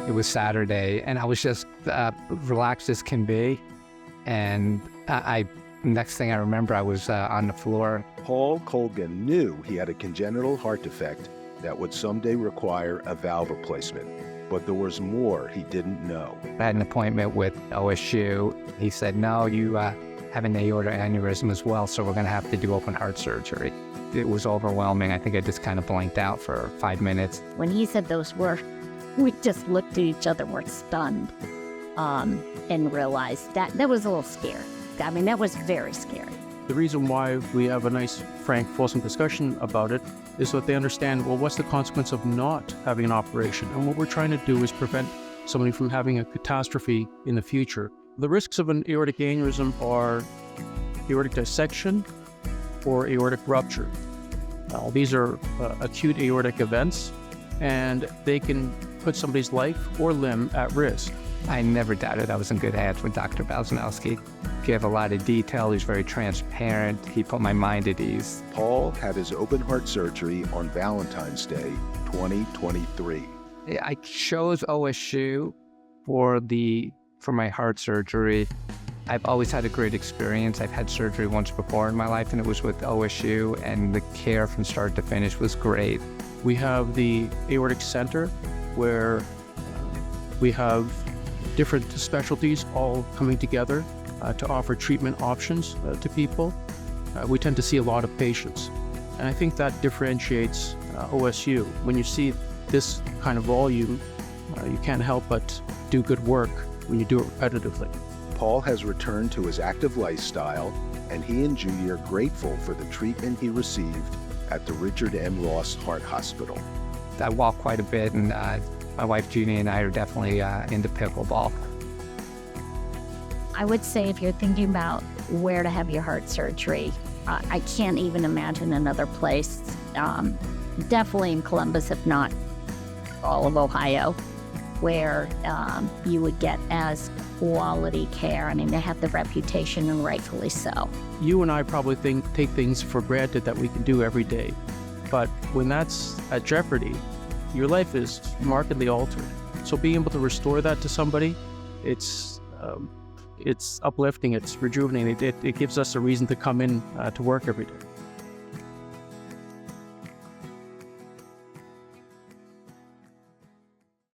It was Saturday, and I was just relaxed as can be. And next thing I remember, I was on the floor. Paul Colgan knew he had a congenital heart defect that would someday require a valve replacement. But there was more he didn't know. I had an appointment with OSU. He said, no, you have an aortic aneurysm as well, so we're going to have to do open heart surgery. It was overwhelming. I think I just kind of blanked out for 5 minutes. When he said those words, we just looked at each other, were stunned, and realized that was a little scary. I mean, that was very scary. The reason why we have a nice, frank, fulsome discussion about it is so that they understand, well, what's the consequence of not having an operation? And what we're trying to do is prevent somebody from having a catastrophe in the future. The risks of an aortic aneurysm are aortic dissection or aortic rupture. These are acute aortic events, and they can put somebody's life or limb at risk. I never doubted I was in good hands with Dr. Balzanowski. He gave a lot of detail. He was very transparent. He put my mind at ease. Paul had his open heart surgery on Valentine's Day, 2023. I chose OSU for my heart surgery. I've always had a great experience. I've had surgery once before in my life, and it was with OSU, and the care from start to finish was great. We have the aortic center where we have different specialties all coming together to offer treatment options to people. We tend to see a lot of patients, and I think that differentiates OSU. When you see this kind of volume, you can't help but do good work when you do it repetitively. Paul has returned to his active lifestyle, and he and Judy are grateful for the treatment he received at the Richard M. Ross Heart Hospital. I walk quite a bit, and my wife Judy and I are definitely into pickleball. I would say if you're thinking about where to have your heart surgery, I can't even imagine another place. Definitely in Columbus, if not all of Ohio, where you would get as quality care. I mean, they have the reputation, and rightfully so. You and I probably take things for granted that we can do every day. But when that's at jeopardy, your life is markedly altered. So being able to restore that to somebody, it's uplifting, it's rejuvenating. It gives us a reason to come in to work every day.